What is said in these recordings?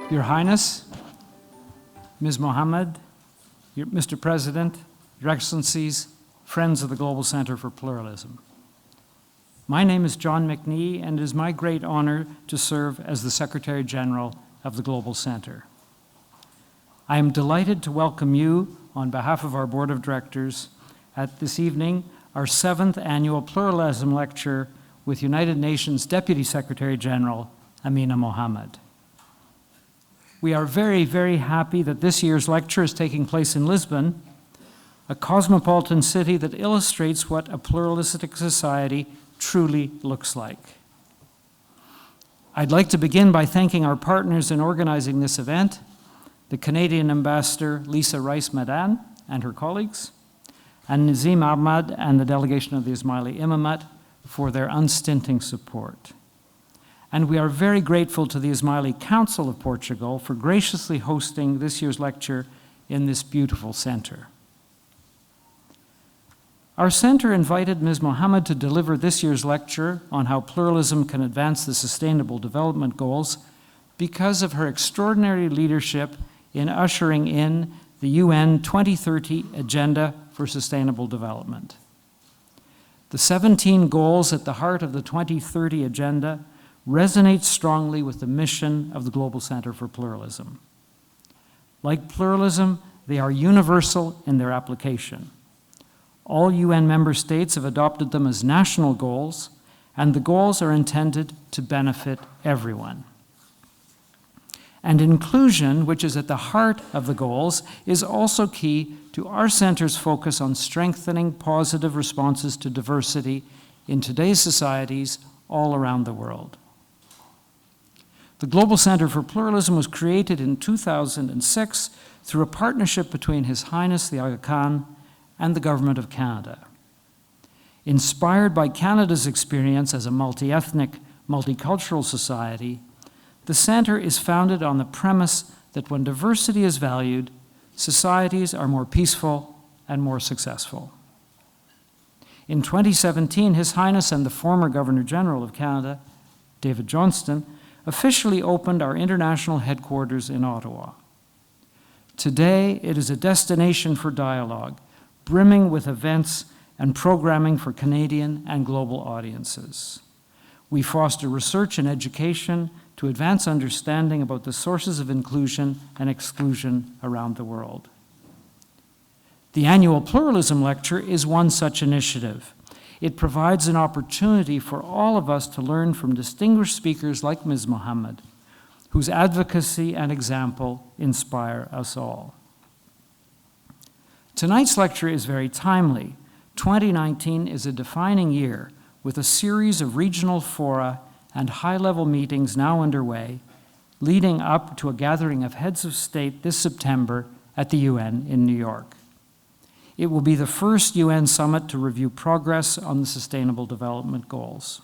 Your Highness, Ms. Mohammed, Mr. President, Your Excellencies, friends of the Global Center for Pluralism. My name is John McNee, and it is my great honor to serve as the Secretary-General of the Global Center. I am delighted to welcome you on behalf of our Board of Directors at this evening, our 7th Annual Pluralism Lecture with United Nations Deputy Secretary-General Amina Mohammed. We are very, very happy that this year's lecture is taking place in Lisbon, a cosmopolitan city that illustrates what a pluralistic society truly looks like. I'd like to begin by thanking our partners in organizing this event, the Canadian Ambassador Lisa Rice-Madan and her colleagues, and Nazim Ahmad and the delegation of the Ismaili Imamate for their unstinting support. And we are very grateful to the Ismaili Council of Portugal for graciously hosting this year's lecture in this beautiful center. Our center invited Ms. Mohammed to deliver this year's lecture on how pluralism can advance the Sustainable Development Goals because of her extraordinary leadership in ushering in the UN 2030 Agenda for Sustainable Development. The 17 goals at the heart of the 2030 Agenda resonate strongly with the mission of the Global Center for Pluralism. Like pluralism, they are universal in their application. All UN member states have adopted them as national goals, and the goals are intended to benefit everyone. And inclusion, which is at the heart of the goals, is also key to our center's focus on strengthening positive responses to diversity in today's societies all around the world. The Global Center for Pluralism was created in 2006 through a partnership between His Highness the Aga Khan and the Government of Canada. Inspired by Canada's experience as a multi-ethnic, multicultural society, the Center is founded on the premise that when diversity is valued, societies are more peaceful and more successful. In 2017, His Highness and the former Governor-General of Canada, David Johnston, officially opened our international headquarters in Ottawa. Today, it is a destination for dialogue, brimming with events and programming for Canadian and global audiences. We foster research and education to advance understanding about the sources of inclusion and exclusion around the world. The Annual Pluralism Lecture is one such initiative. It provides an opportunity for all of us to learn from distinguished speakers like Ms. Mohammed, whose advocacy and example inspire us all. Tonight's lecture is very timely. 2019 is a defining year with a series of regional fora and high-level meetings now underway, leading up to a gathering of heads of state this September at the UN in New York. It will be the first UN summit to review progress on the Sustainable Development Goals.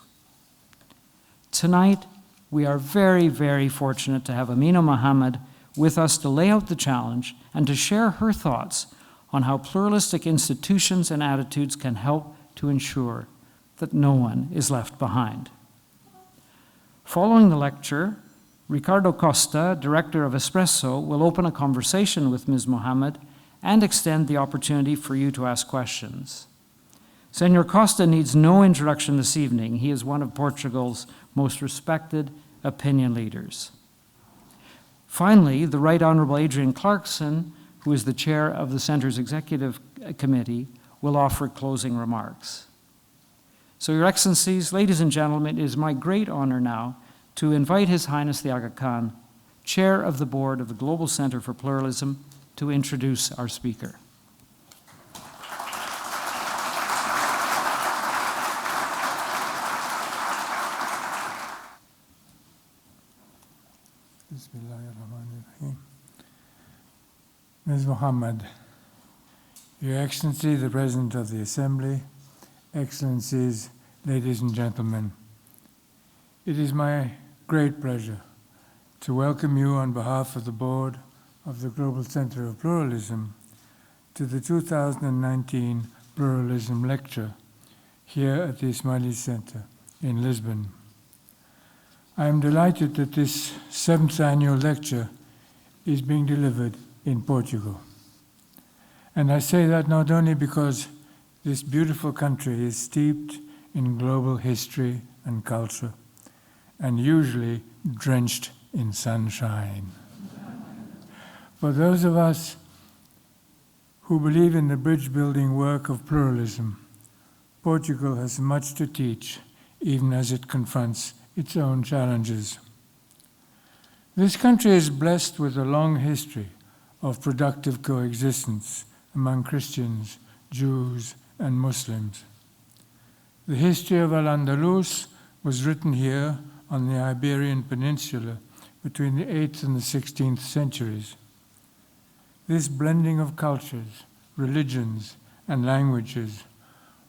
Tonight, we are very, very fortunate to have Amina Mohammed with us to lay out the challenge and to share her thoughts on how pluralistic institutions and attitudes can help to ensure that no one is left behind. Following the lecture, Ricardo Costa, Director of Espresso, will open a conversation with Ms. Mohammed and extend the opportunity for you to ask questions. Senor Costa needs no introduction this evening. He is one of Portugal's most respected opinion leaders. Finally, the Right Honorable Adrian Clarkson, who is the chair of the Center's Executive Committee, will offer closing remarks. So, Your Excellencies, ladies and gentlemen, it is my great honor now to invite His Highness the Aga Khan, Chair of the Board of the Global Center for Pluralism, to introduce our speaker. Ms. Mohammed, Your Excellency, the President of the Assembly, Excellencies, ladies and gentlemen, it is my great pleasure to welcome you on behalf of the Board of the Global Center of Pluralism to the 2019 Pluralism Lecture here at the Ismaili Center in Lisbon. I am delighted that this 7th annual lecture is being delivered in Portugal. And I say that not only because this beautiful country is steeped in global history and culture, and usually drenched in sunshine. For those of us who believe in the bridge-building work of pluralism, Portugal has much to teach, even as it confronts its own challenges. This country is blessed with a long history of productive coexistence among Christians, Jews, and Muslims. The history of Al-Andalus was written here on the Iberian Peninsula between the 8th and the 16th centuries. This blending of cultures, religions, and languages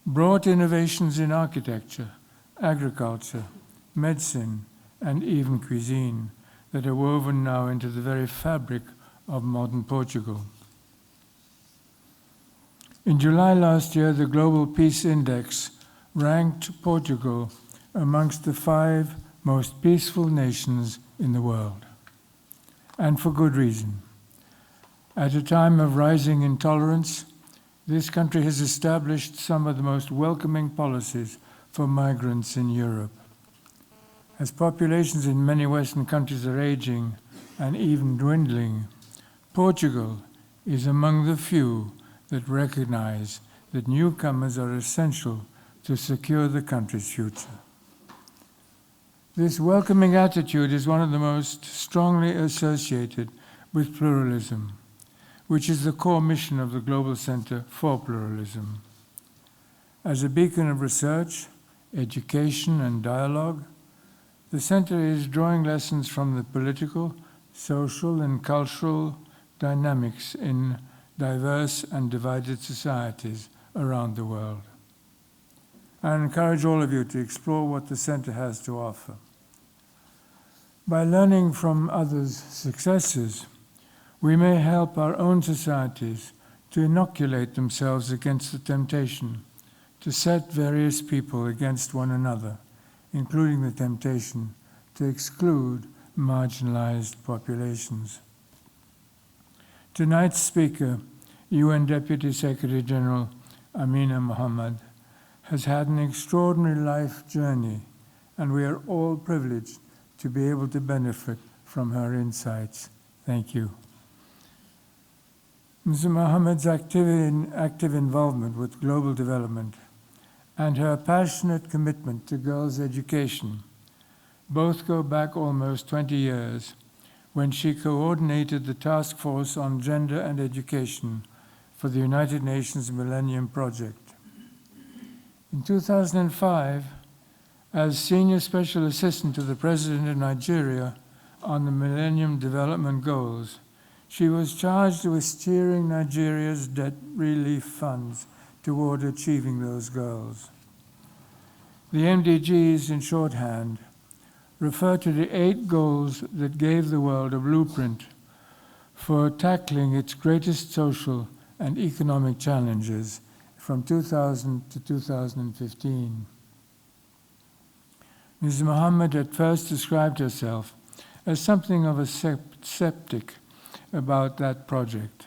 brought innovations in architecture, agriculture, medicine, and even cuisine that are woven now into the very fabric of modern Portugal. In July last year, the Global Peace Index ranked Portugal amongst the 5 most peaceful nations in the world, and for good reason. At a time of rising intolerance, this country has established some of the most welcoming policies for migrants in Europe. As populations in many Western countries are aging and even dwindling, Portugal is among the few that recognize that newcomers are essential to secure the country's future. This welcoming attitude is one of the most strongly associated with pluralism, which is the core mission of the Global Center for Pluralism. As a beacon of research, education, and dialogue, the center is drawing lessons from the political, social, and cultural dynamics in diverse and divided societies around the world. I encourage all of you to explore what the center has to offer. By learning from others' successes, we may help our own societies to inoculate themselves against the temptation to set various people against one another, including the temptation to exclude marginalized populations. Tonight's speaker, UN Deputy Secretary-General Amina Mohammed, has had an extraordinary life journey, and we are all privileged to be able to benefit from her insights. Thank you. Ms. Mohammed's active involvement with global development and her passionate commitment to girls' education both go back almost 20 years, when she coordinated the Task Force on Gender and Education for the United Nations Millennium Project. In 2005, as Senior Special Assistant to the President of Nigeria on the Millennium Development Goals, she was charged with steering Nigeria's debt relief funds toward achieving those goals. The MDGs, in shorthand, refer to the 8 goals that gave the world a blueprint for tackling its greatest social and economic challenges from 2000 to 2015. Ms. Mohammed at first described herself as something of a skeptic about that project.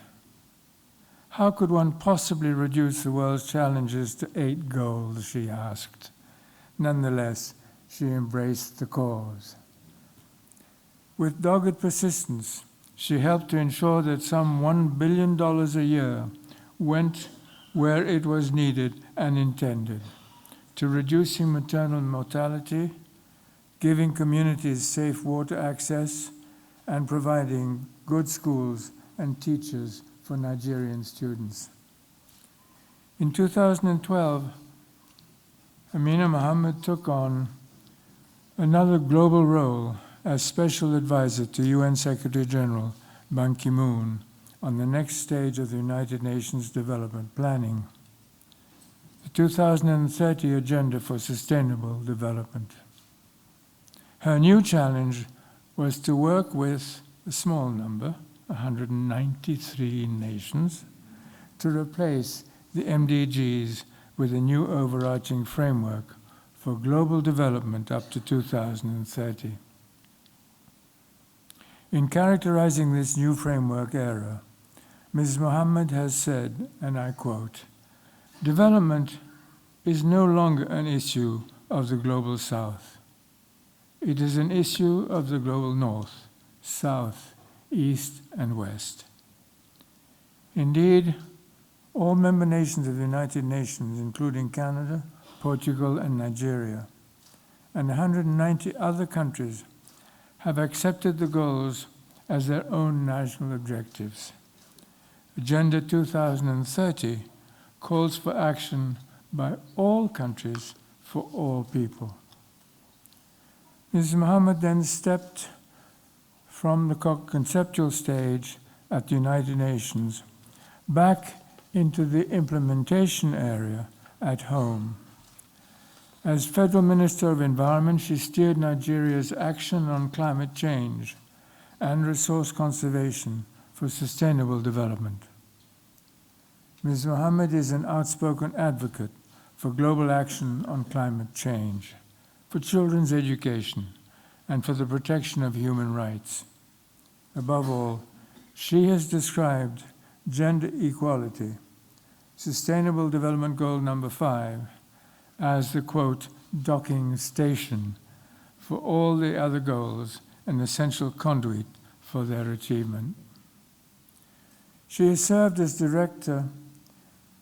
How could one possibly reduce the world's challenges to 8 goals, she asked. Nonetheless, she embraced the cause. With dogged persistence, she helped to ensure that some $1 billion a year went where it was needed and intended, to reducing maternal mortality, giving communities safe water access, and providing good schools and teachers for Nigerian students. In 2012, Amina Mohammed took on another global role as Special Advisor to UN Secretary-General Ban Ki-moon on the next stage of the United Nations Development Planning, the 2030 Agenda for Sustainable Development. Her new challenge was to work with a small number, 193 nations, to replace the MDGs with a new overarching framework for global development up to 2030. In characterizing this new framework era, Ms. Mohammed has said, and I quote, "Development is no longer an issue of the global south. It is an issue of the global north, south, east, and west." Indeed, all member nations of the United Nations, including Canada, Portugal, and Nigeria, and 190 other countries, have accepted the goals as their own national objectives. Agenda 2030 calls for action by all countries for all people. Ms. Mohammed then stepped from the conceptual stage at the United Nations back into the implementation area at home. As Federal Minister of Environment, she steered Nigeria's action on climate change and resource conservation for sustainable development. Ms. Mohammed is an outspoken advocate for global action on climate change, for children's education, and for the protection of human rights. Above all, she has described gender equality, Sustainable Development Goal number 5, as the, quote, docking station for all the other goals, an essential conduit for their achievement. She has served as director,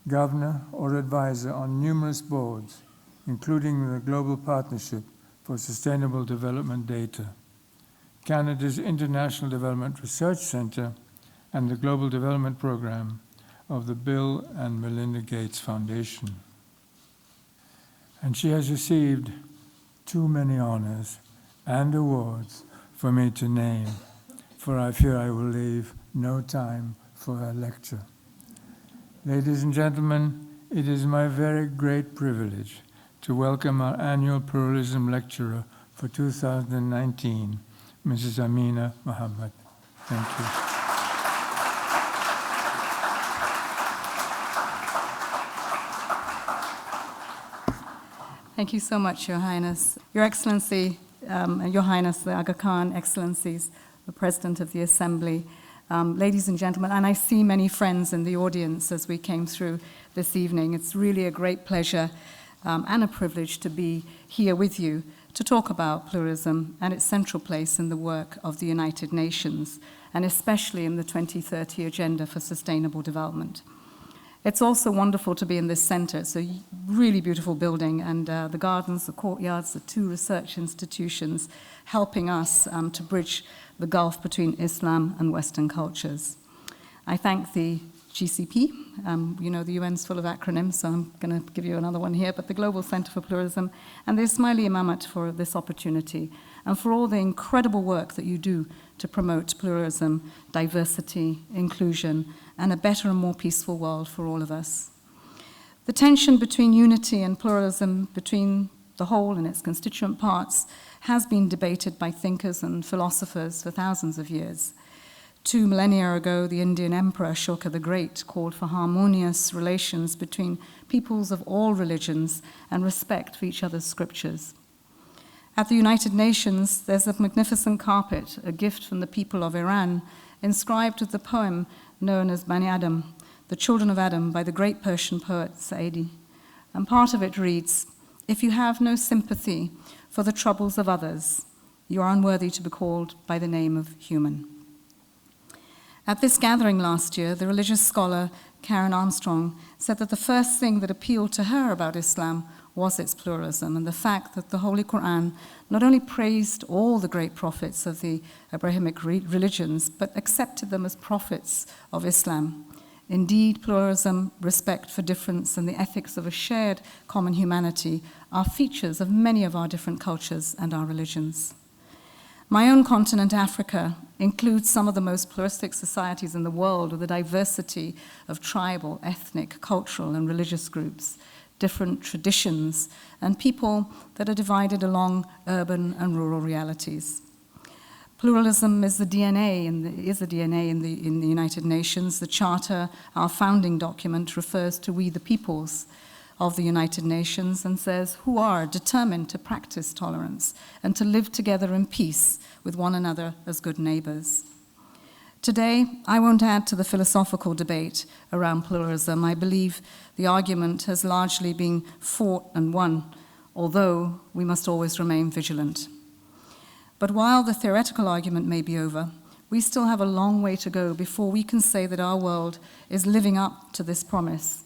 governor, or advisor on numerous boards, including the Global Partnership for Sustainable Development Data, Canada's International Development Research Centre, and the Global Development Programme of the Bill and Melinda Gates Foundation. And she has received too many honors and awards for me to name, for I fear I will leave no time for her lecture. Ladies and gentlemen, it is my very great privilege to welcome our annual Pluralism Lecturer for 2019, Mrs. Amina Mohammed. Thank you. Thank you so much, Your Highness. Your Excellency, Your Highness, the Aga Khan Excellencies, the President of the Assembly, ladies and gentlemen, and I see many friends in the audience as we came through this evening. It's really a great pleasure and a privilege to be here with you to talk about pluralism and its central place in the work of the United Nations, and especially in the 2030 Agenda for Sustainable Development. It's also wonderful to be in this center. It's a really beautiful building, and the gardens, the courtyards, the two research institutions helping us to bridge the gulf between Islam and Western cultures. I thank the GCP. You know, the UN's full of acronyms, so I'm going to give you another one here, but the Global Center for Pluralism, and the Ismaili Imamate for this opportunity, and for all the incredible work that you do to promote pluralism, diversity, inclusion, and a better and more peaceful world for all of us. The tension between unity and pluralism, between the whole and its constituent parts, has been debated by thinkers and philosophers for thousands of years. 2 millennia ago, the Indian Emperor Ashoka the Great called for harmonious relations between peoples of all religions and respect for each other's scriptures. At the United Nations, there's a magnificent carpet, a gift from the people of Iran, inscribed with the poem known as Bani Adam, the Children of Adam, by the great Persian poet Saidi. And part of it reads, "If you have no sympathy for the troubles of others, you are unworthy to be called by the name of human." At this gathering last year, the religious scholar Karen Armstrong said that the first thing that appealed to her about Islam was its pluralism, and the fact that the Holy Quran not only praised all the great prophets of the Abrahamic religions, but accepted them as prophets of Islam. Indeed, pluralism, respect for difference, and the ethics of a shared common humanity are features of many of our different cultures and our religions. My own continent, Africa, includes some of the most pluralistic societies in the world, with a diversity of tribal, ethnic, cultural, and religious groups, different traditions, and people that are divided along urban and rural realities. Pluralism is the DNA in the United Nations. The Charter, our founding document, refers to we the peoples. of the United Nations and says, who are determined to practice tolerance and to live together in peace with one another as good neighbors. Today, I won't add to the philosophical debate around pluralism. I believe the argument has largely been fought and won, although we must always remain vigilant. But while the theoretical argument may be over, we still have a long way to go before we can say that our world is living up to this promise.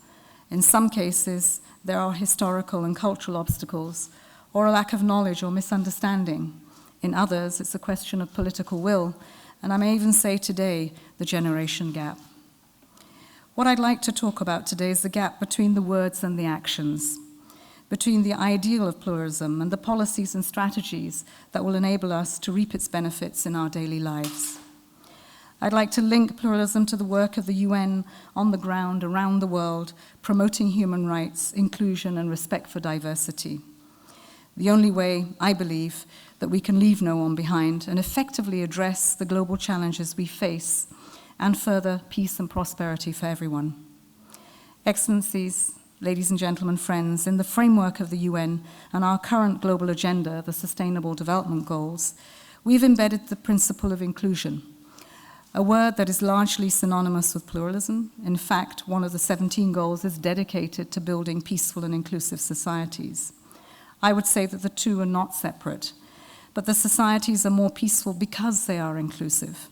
In some cases, there are historical and cultural obstacles, or a lack of knowledge or misunderstanding. In others, it's a question of political will, and I may even say today, the generation gap. What I'd like to talk about today is the gap between the words and the actions, between the ideal of pluralism and the policies and strategies that will enable us to reap its benefits in our daily lives. I'd like to link pluralism to the work of the UN on the ground around the world, promoting human rights, inclusion, and respect for diversity. The only way, I believe, that we can leave no one behind and effectively address the global challenges we face and further peace and prosperity for everyone. Excellencies, ladies and gentlemen, friends, in the framework of the UN and our current global agenda, the Sustainable Development Goals, we've embedded the principle of inclusion, a word that is largely synonymous with pluralism. In fact, one of the 17 goals is dedicated to building peaceful and inclusive societies. I would say that the two are not separate, but the societies are more peaceful because they are inclusive.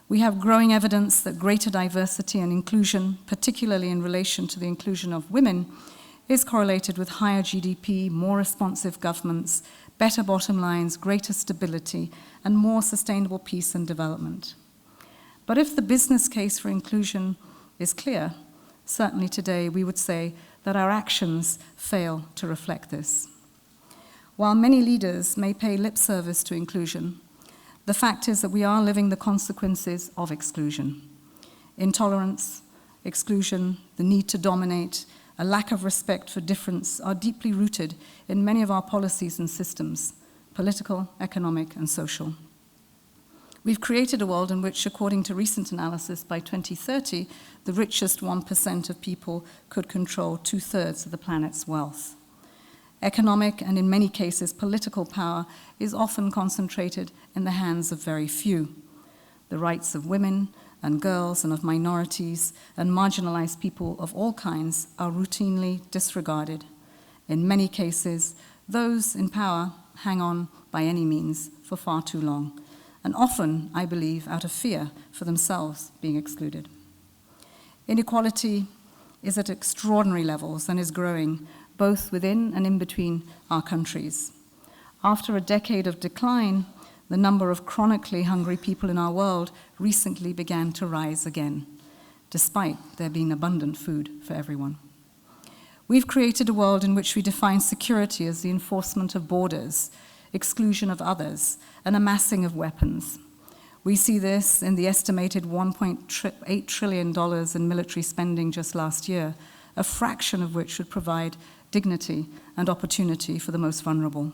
We have growing evidence that greater diversity and inclusion, particularly in relation to the inclusion of women, is correlated with higher GDP, more responsive governments, better bottom lines, greater stability, and more sustainable peace and development. But if the business case for inclusion is clear, certainly today we would say that our actions fail to reflect this. While many leaders may pay lip service to inclusion, the fact is that we are living the consequences of exclusion. Intolerance, exclusion, the need to dominate, a lack of respect for difference are deeply rooted in many of our policies and systems, political, economic, and social. We've created a world in which, according to recent analysis, by 2030, the richest 1% of people could control 2/3 of the planet's wealth. Economic and, in many cases, political power is often concentrated in the hands of very few. The rights of women and girls and of minorities and marginalized people of all kinds are routinely disregarded. In many cases, those in power hang on by any means for far too long, and often, I believe, out of fear for themselves being excluded. Inequality is at extraordinary levels and is growing, both within and in between our countries. After a decade of decline, the number of chronically hungry people in our world recently began to rise again, despite there being abundant food for everyone. We've created a world in which we define security as the enforcement of borders, exclusion of others, and amassing of weapons. We see this in the estimated $1.8 trillion in military spending just last year, a fraction of which should provide dignity and opportunity for the most vulnerable.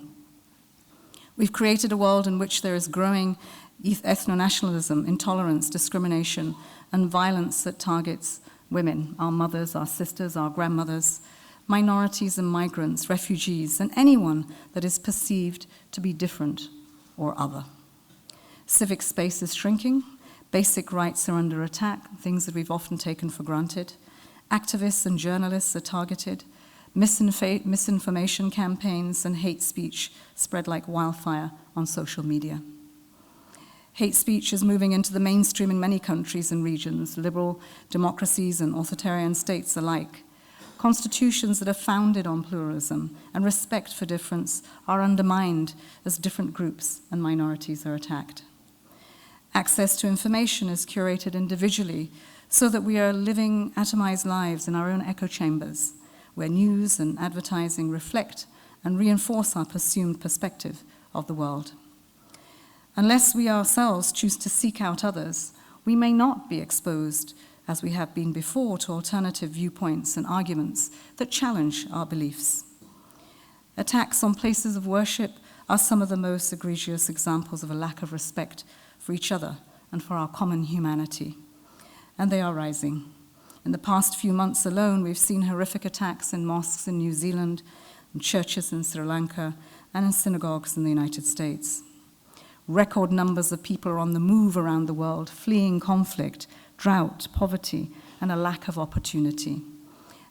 We've created a world in which there is growing ethno-nationalism, intolerance, discrimination, and violence that targets women, our mothers, our sisters, our grandmothers, minorities and migrants, refugees, and anyone that is perceived to be different or other. Civic space is shrinking, basic rights are under attack, things that we've often taken for granted. Activists and journalists are targeted. Misinformation campaigns and hate speech spread like wildfire on social media. Hate speech is moving into the mainstream in many countries and regions, liberal democracies and authoritarian states alike. Constitutions that are founded on pluralism and respect for difference are undermined as different groups and minorities are attacked. Access to information is curated individually so that we are living atomized lives in our own echo chambers, where news and advertising reflect and reinforce our presumed perspective of the world. Unless we ourselves choose to seek out others, we may not be exposed, as we have been before, to alternative viewpoints and arguments that challenge our beliefs. Attacks on places of worship are some of the most egregious examples of a lack of respect for each other and for our common humanity. And they are rising. In the past few months alone, we've seen horrific attacks in mosques in New Zealand, in churches in Sri Lanka, and in synagogues in the United States. Record numbers of people are on the move around the world, fleeing conflict, drought, poverty, and a lack of opportunity.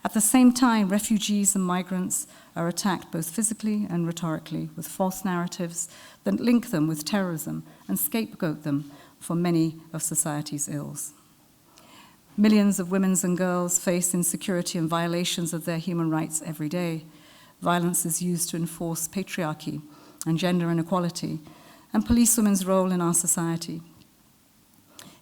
At the same time, refugees and migrants are attacked both physically and rhetorically with false narratives that link them with terrorism and scapegoat them for many of society's ills. Millions of women and girls face insecurity and violations of their human rights every day. Violence is used to enforce patriarchy and gender inequality and police women's role in our society.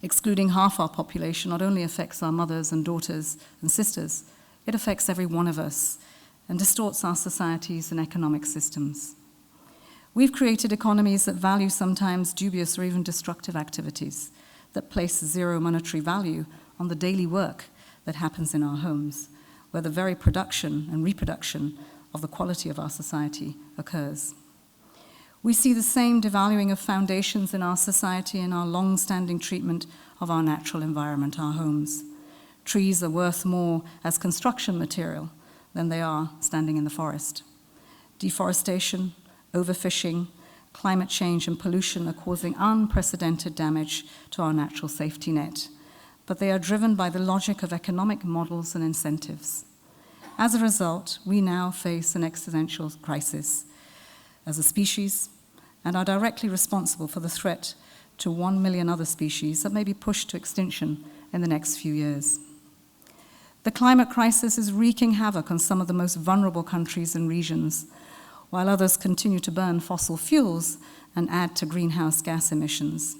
Excluding half our population not only affects our mothers and daughters and sisters, it affects every one of us and distorts our societies and economic systems. We've created economies that value sometimes dubious or even destructive activities, that place zero monetary value on the daily work that happens in our homes, where the very production and reproduction of the quality of our society occurs. We see the same devaluing of foundations in our society in our long-standing treatment of our natural environment, our homes. Trees are worth more as construction material than they are standing in the forest. Deforestation, overfishing, climate change, and pollution are causing unprecedented damage to our natural safety net, but they are driven by the logic of economic models and incentives. As a result, we now face an existential crisis as a species and are directly responsible for the threat to 1 million other species that may be pushed to extinction in the next few years. The climate crisis is wreaking havoc on some of the most vulnerable countries and regions, while others continue to burn fossil fuels and add to greenhouse gas emissions.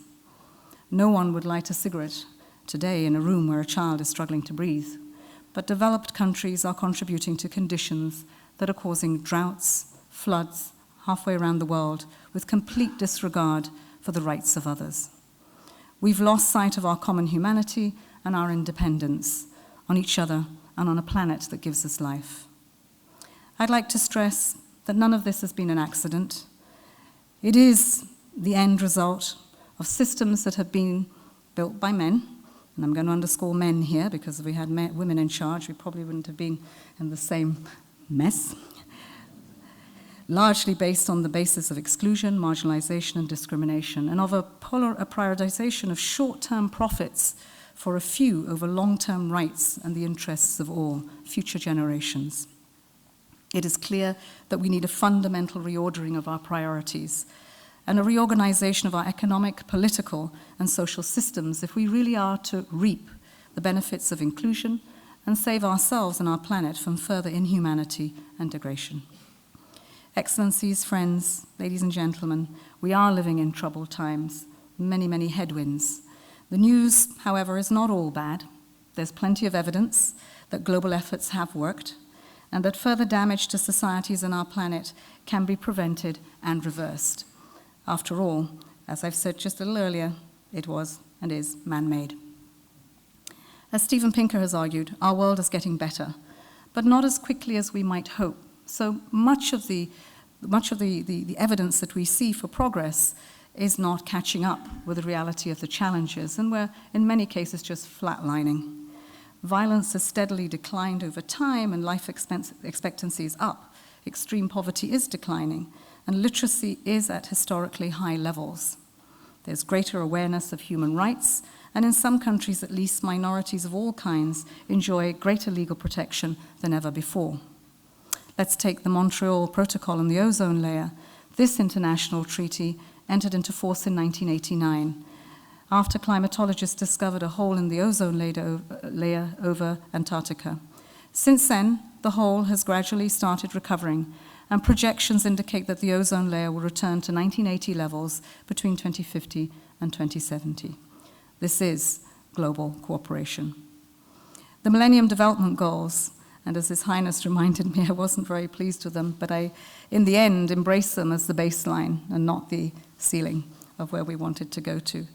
No one would light a cigarette today in a room where a child is struggling to breathe, but developed countries are contributing to conditions that are causing droughts, floods, halfway around the world with complete disregard for the rights of others. We've lost sight of our common humanity and our independence on each other and on a planet that gives us life. I'd like to stress that none of this has been an accident. It is the end result of systems that have been built by men, and I'm going to underscore men here because if we had women in charge, we probably wouldn't have been in the same mess. Largely based on the basis of exclusion, marginalization, and discrimination, and of a prioritization of short-term profits for a few over long-term rights and the interests of all future generations. It is clear that we need a fundamental reordering of our priorities and a reorganization of our economic, political, and social systems if we really are to reap the benefits of inclusion and save ourselves and our planet from further inhumanity and degradation. Excellencies, friends, ladies and gentlemen, we are living in troubled times, many, many headwinds. The news, however, is not all bad. There's plenty of evidence that global efforts have worked and that further damage to societies and our planet can be prevented and reversed. After all, as I've said just a little earlier, it was and is man-made. As Steven Pinker has argued, our world is getting better, but not as quickly as we might hope. So much of the evidence that we see for progress is not catching up with the reality of the challenges, and we're, in many cases, just flatlining. Violence has steadily declined over time, and life expectancy is up. Extreme poverty is declining, and literacy is at historically high levels. There's greater awareness of human rights, and in some countries, at least, minorities of all kinds enjoy greater legal protection than ever before. Let's take the Montreal Protocol on the ozone layer. This international treaty entered into force in 1989, after climatologists discovered a hole in the ozone layer over Antarctica. Since then, the hole has gradually started recovering, and projections indicate that the ozone layer will return to 1980 levels between 2050 and 2070. This is global cooperation. The Millennium Development Goals, and as His Highness reminded me, I wasn't very pleased with them, but I, in the end, embraced them as the baseline and not the ceiling of where we wanted to go to.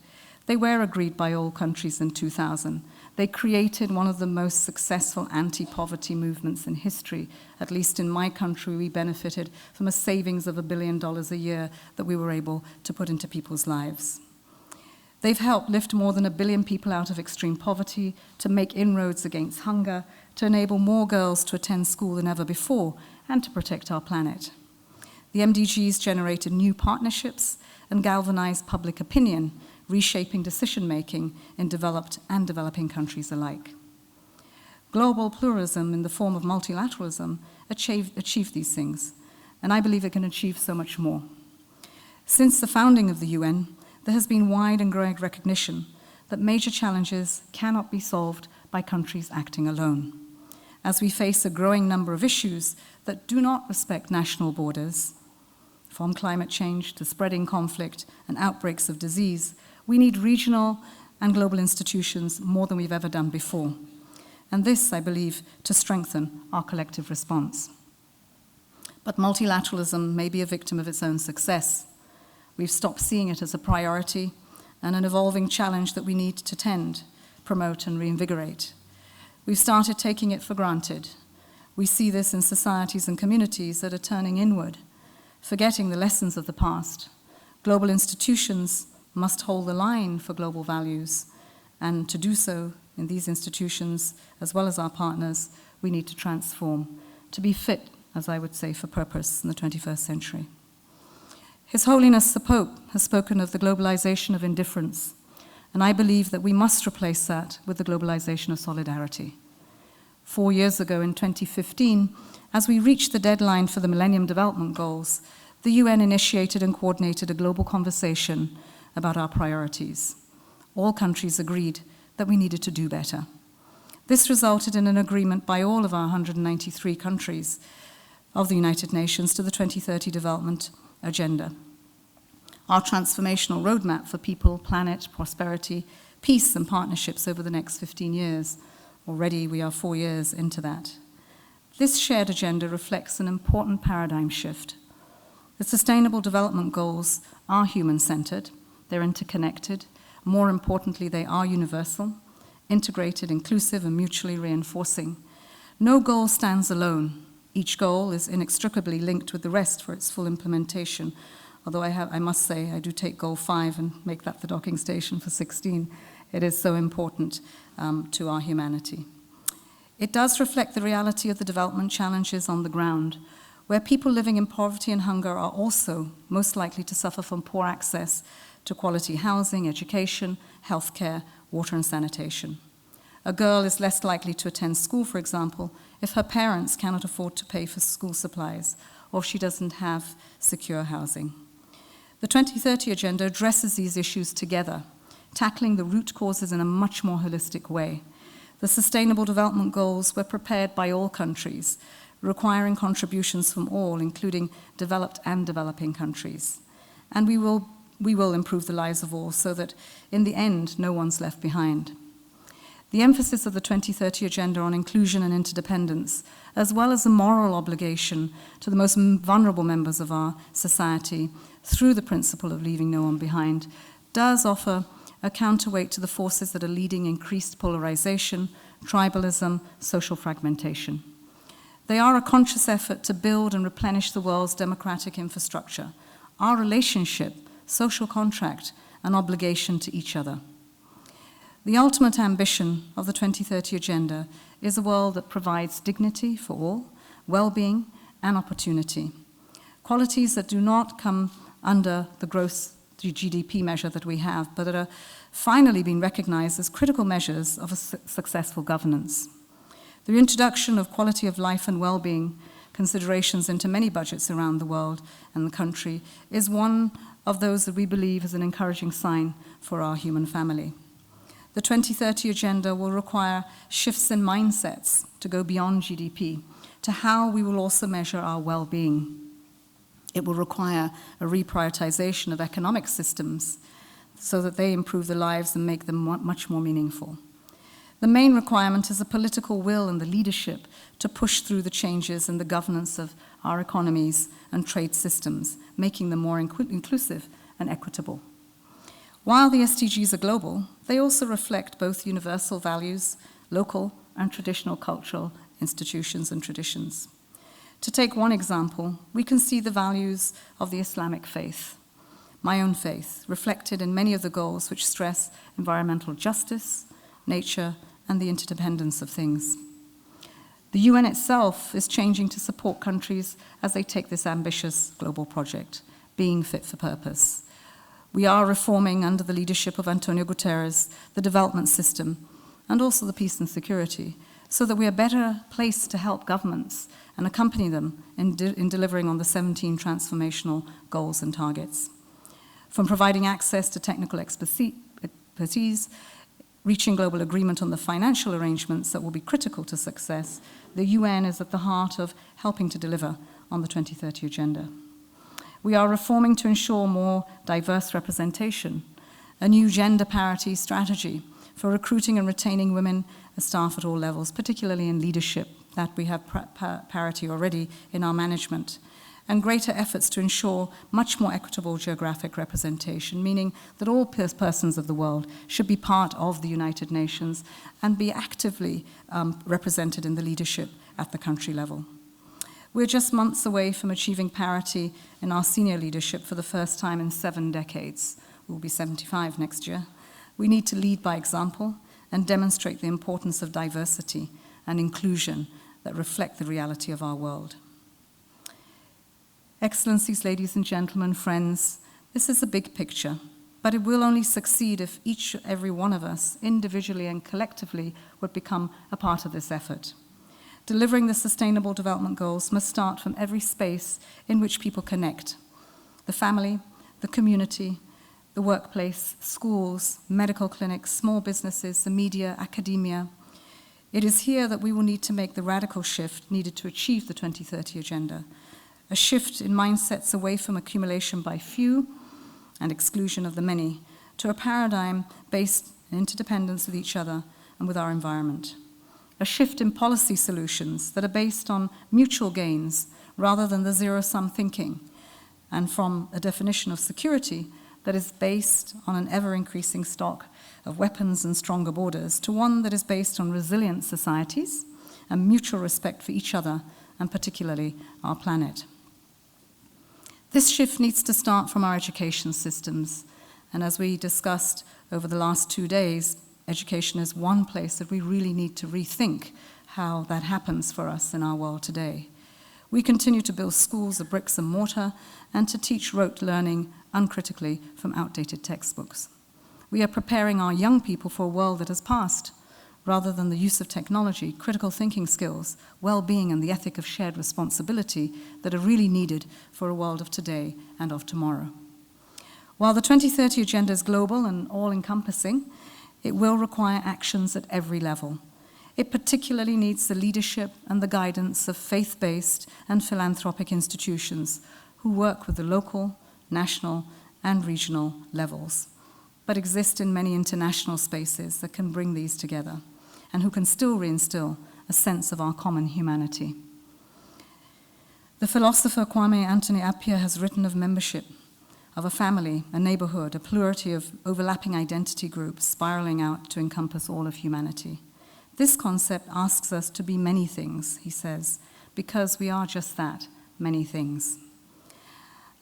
They were agreed by all countries in 2000. They created one of the most successful anti-poverty movements in history. At least in my country, we benefited from a savings of $1 billion a year that we were able to put into people's lives. They've helped lift more than 1 billion people out of extreme poverty, to make inroads against hunger, to enable more girls to attend school than ever before, and to protect our planet. The MDGs generated new partnerships and galvanized public opinion, reshaping decision-making in developed and developing countries alike. Global pluralism in the form of multilateralism achieved these things, and I believe it can achieve so much more. Since the founding of the UN, there has been wide and growing recognition that major challenges cannot be solved by countries acting alone. As we face a growing number of issues that do not respect national borders, from climate change to spreading conflict and outbreaks of disease, we need regional and global institutions more than we've ever done before. And this, I believe, to strengthen our collective response. But multilateralism may be a victim of its own success. We've stopped seeing it as a priority and an evolving challenge that we need to tend, promote, and reinvigorate. We've started taking it for granted. We see this in societies and communities that are turning inward, forgetting the lessons of the past. Global institutions must hold the line for global values, and to do so in these institutions, as well as our partners, we need to transform, to be fit, as I would say, for purpose in the 21st century. His Holiness the Pope has spoken of the globalization of indifference, and I believe that we must replace that with the globalization of solidarity. 4 years ago, in 2015, as we reached the deadline for the Millennium Development Goals, the UN initiated and coordinated a global conversation about our priorities. All countries agreed that we needed to do better. This resulted in an agreement by all of our 193 countries of the United Nations to the 2030 Development Agenda. Our transformational roadmap for people, planet, prosperity, peace, and partnerships over the next 15 years. Already we are 4 years into that. This shared agenda reflects an important paradigm shift. The Sustainable Development Goals are human-centered, they're interconnected. More importantly, they are universal, integrated, inclusive, and mutually reinforcing. No goal stands alone. Each goal is inextricably linked with the rest for its full implementation. Although I must say, I do take goal 5 and make that the docking station for 16. It is so important to our humanity. It does reflect the reality of the development challenges on the ground, where people living in poverty and hunger are also most likely to suffer from poor access to quality housing, education, healthcare, water, and sanitation. A girl is less likely to attend school, for example, if her parents cannot afford to pay for school supplies or if she doesn't have secure housing. The 2030 Agenda addresses these issues together, tackling the root causes in a much more holistic way. The Sustainable Development Goals were prepared by all countries, requiring contributions from all, including developed and developing countries. And we will improve the lives of all so that, in the end, no one's left behind. The emphasis of the 2030 Agenda on inclusion and interdependence, as well as the moral obligation to the most vulnerable members of our society through the principle of leaving no one behind, does offer a counterweight to the forces that are leading increased polarization, tribalism, social fragmentation. They are a conscious effort to build and replenish the world's democratic infrastructure, our relationship, social contract, and obligation to each other. The ultimate ambition of the 2030 Agenda is a world that provides dignity for all, well-being, and opportunity. Qualities that do not come under the gross GDP measure that we have, but that are finally being recognized as critical measures of a successful governance. The introduction of quality of life and well-being considerations into many budgets around the world and the country is one of those that we believe is an encouraging sign for our human family. The 2030 Agenda will require shifts in mindsets to go beyond GDP, to how we will also measure our well-being. It will require a reprioritization of economic systems so that they improve the lives and make them much more meaningful. The main requirement is a political will and the leadership to push through the changes in the governance of our economies and trade systems, making them more inclusive and equitable. While the SDGs are global, they also reflect both universal values, local and traditional cultural institutions and traditions. To take one example, we can see the values of the Islamic faith. my own faith, reflected in many of the goals which stress environmental justice, nature, and the interdependence of things. The UN itself is changing to support countries as they take this ambitious global project, being fit for purpose. We are reforming, under the leadership of Antonio Guterres, the development system and also the peace and security, so that we are better placed to help governments and accompany them in delivering on the 17 transformational goals and targets. From providing access to technical expertise, reaching global agreement on the financial arrangements that will be critical to success, the UN is at the heart of helping to deliver on the 2030 Agenda. We are reforming to ensure more diverse representation, a new gender parity strategy for recruiting and retaining women as staff at all levels, particularly in leadership, that we have parity already in our management, and greater efforts to ensure much more equitable geographic representation, meaning that all persons of the world should be part of the United Nations and be actively represented in the leadership at the country level. We're just months away from achieving parity in our senior leadership for the first time in 7 decades. We'll be 75 next year. We need to lead by example and demonstrate the importance of diversity and inclusion that reflect the reality of our world. Excellencies, ladies and gentlemen, friends, this is a big picture, but it will only succeed if every one of us, individually and collectively, would become a part of this effort. Delivering the Sustainable Development Goals must start from every space in which people connect: the family, the community, the workplace, schools, medical clinics, small businesses, the media, academia. It is here that we will need to make the radical shift needed to achieve the 2030 Agenda, a shift in mindsets away from accumulation by few and exclusion of the many, to a paradigm based in interdependence with each other and with our environment. A shift in policy solutions that are based on mutual gains rather than the zero-sum thinking, and from a definition of security that is based on an ever-increasing stock of weapons and stronger borders, to one that is based on resilient societies and mutual respect for each other, and particularly our planet. This shift needs to start from our education systems, and as we discussed over the last 2 days, education is one place that we really need to rethink how that happens for us in our world today. We continue to build schools of bricks and mortar and to teach rote learning uncritically from outdated textbooks. We are preparing our young people for a world that has passed, rather than the use of technology, critical thinking skills, well-being, and the ethic of shared responsibility that are really needed for a world of today and of tomorrow. While the 2030 Agenda is global and all-encompassing, it will require actions at every level. It particularly needs the leadership and the guidance of faith-based and philanthropic institutions who work with the local, national, and regional levels, but exist in many international spaces that can bring these together, and who can still reinstill a sense of our common humanity. The philosopher Kwame Anthony Appiah has written of membership, of a family, a neighborhood, a plurality of overlapping identity groups spiraling out to encompass all of humanity. This concept asks us to be many things, he says, because we are just that, many things.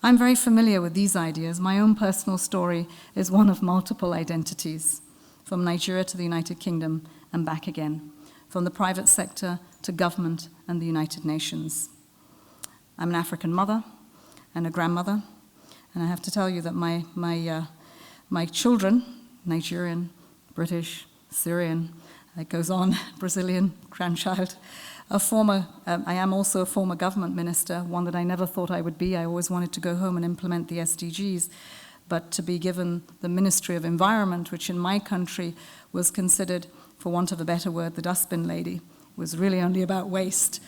I'm very familiar with these ideas. My own personal story is one of multiple identities, from Nigeria to the United Kingdom and back again, from the private sector to government and the United Nations. I'm an African mother and a grandmother, and I have to tell you that my children, Nigerian, British, Syrian, it goes on, Brazilian grandchild, I am also a former government minister, one that I never thought I would be. I always wanted to go home and implement the SDGs, but to be given the Ministry of Environment, which in my country was considered, for want of a better word, the dustbin lady, was really only about waste.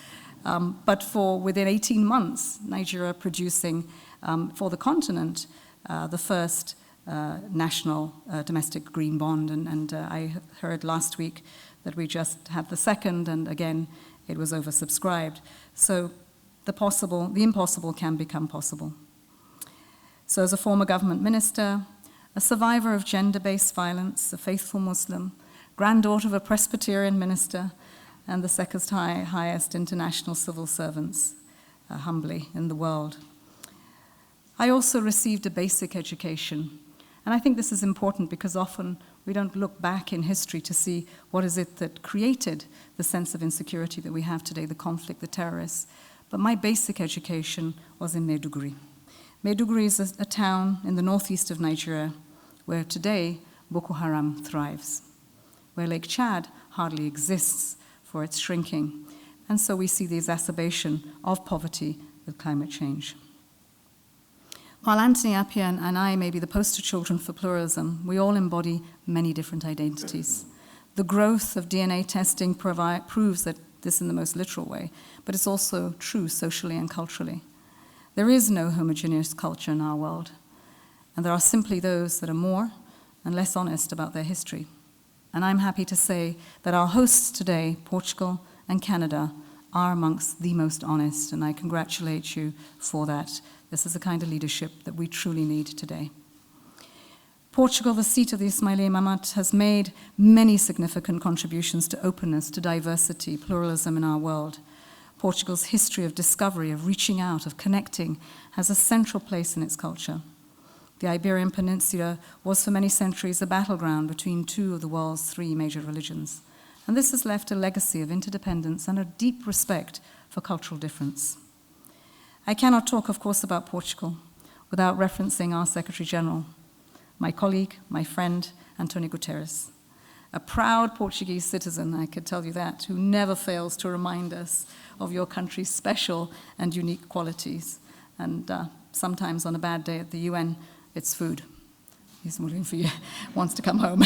But for within 18 months, Nigeria producing for the continent the first national domestic green bond, and I heard last week that we just had the second, and again, it was oversubscribed. So the impossible can become possible. So as a former government minister, a survivor of gender-based violence, a faithful Muslim, granddaughter of a Presbyterian minister, and the second highest international civil servants, humbly, in the world. I also received a basic education. And I think this is important because often we don't look back in history to see what is it that created the sense of insecurity that we have today, the conflict, the terrorists. But my basic education was in Maiduguri. Maiduguri is a town in the northeast of Nigeria where today Boko Haram thrives, where Lake Chad hardly exists for its shrinking. And so we see the exacerbation of poverty with climate change. While Anthony Appiah and I may be the poster children for pluralism, we all embody many different identities. The growth of DNA testing proves that this in the most literal way, but it's also true socially and culturally. There is no homogeneous culture in our world, and there are simply those that are more and less honest about their history. And I'm happy to say that our hosts today, Portugal and Canada, are amongst the most honest, and I congratulate you for that. This is the kind of leadership that we truly need today. Portugal, the seat of the Ismaili Imamate, has made many significant contributions to openness, to diversity, pluralism in our world. Portugal's history of discovery, of reaching out, of connecting, has a central place in its culture. The Iberian Peninsula was for many centuries a battleground between two of the world's three major religions. And this has left a legacy of interdependence and a deep respect for cultural difference. I cannot talk, of course, about Portugal without referencing our Secretary-General, my colleague, my friend, António Guterres, a proud Portuguese citizen, I could tell you that, who never fails to remind us of your country's special and unique qualities. And sometimes on a bad day at the UN, it's food. He's looking for you, wants to come home.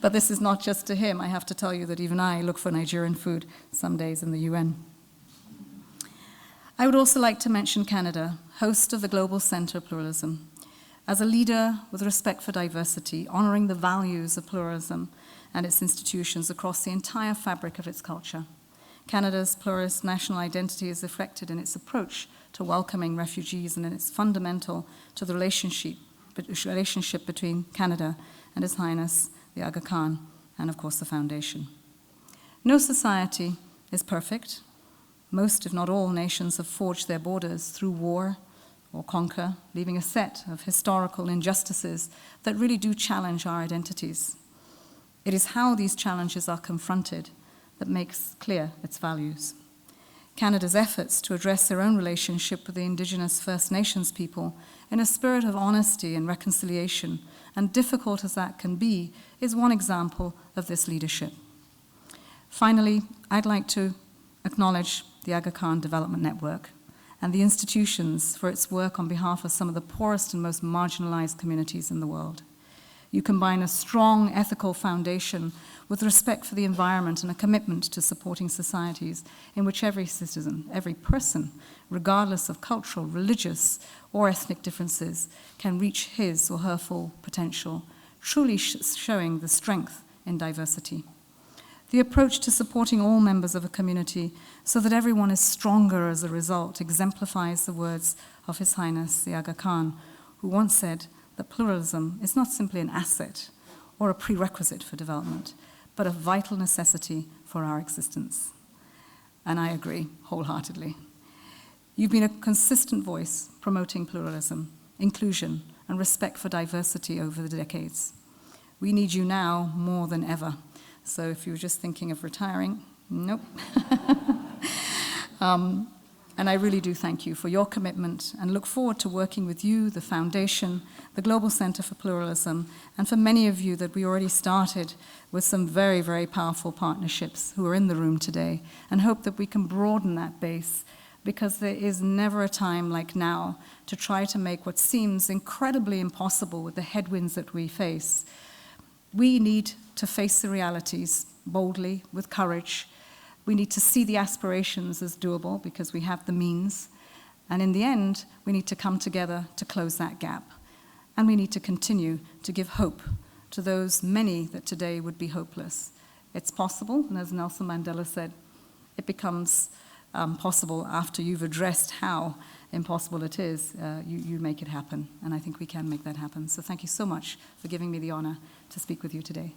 But this is not just to him. I have to tell you that even I look for Nigerian food some days in the UN. I would also like to mention Canada, host of the Global Centre of Pluralism. As a leader with respect for diversity, honoring the values of pluralism and its institutions across the entire fabric of its culture, Canada's pluralist national identity is reflected in its approach to welcoming refugees and in its fundamental to the relationship between Canada and His Highness, the Aga Khan, and of course the Foundation. No society is perfect. Most, if not all, nations have forged their borders through war or conquer, leaving a set of historical injustices that really do challenge our identities. It is how these challenges are confronted that makes clear its values. Canada's efforts to address their own relationship with the Indigenous First Nations people in a spirit of honesty and reconciliation, and difficult as that can be, is one example of this leadership. Finally, I'd like to acknowledge the Aga Khan Development Network and the institutions for its work on behalf of some of the poorest and most marginalized communities in the world. You combine a strong ethical foundation with respect for the environment and a commitment to supporting societies in which every citizen, every person, regardless of cultural, religious, or ethnic differences, can reach his or her full potential, truly showing the strength in diversity. The approach to supporting all members of a community so that everyone is stronger as a result exemplifies the words of His Highness, the Aga Khan, who once said that pluralism is not simply an asset or a prerequisite for development, but a vital necessity for our existence. And I agree wholeheartedly. You've been a consistent voice promoting pluralism, inclusion, and respect for diversity over the decades. We need you now more than ever. So if you were just thinking of retiring, nope. And I really do thank you for your commitment and look forward to working with you, the Foundation, the Global Centre for Pluralism, and for many of you that we already started with some very, very powerful partnerships who are in the room today, and hope that we can broaden that base, because there is never a time like now to try to make what seems incredibly impossible with the headwinds that we face. We need to face the realities boldly, with courage. We need to see the aspirations as doable because we have the means. And in the end, we need to come together to close that gap. And we need to continue to give hope to those many that today would be hopeless. It's possible, and as Nelson Mandela said, it becomes possible after you've addressed how impossible it is. You make it happen, and I think we can make that happen. So thank you so much for giving me the honor to speak with you today.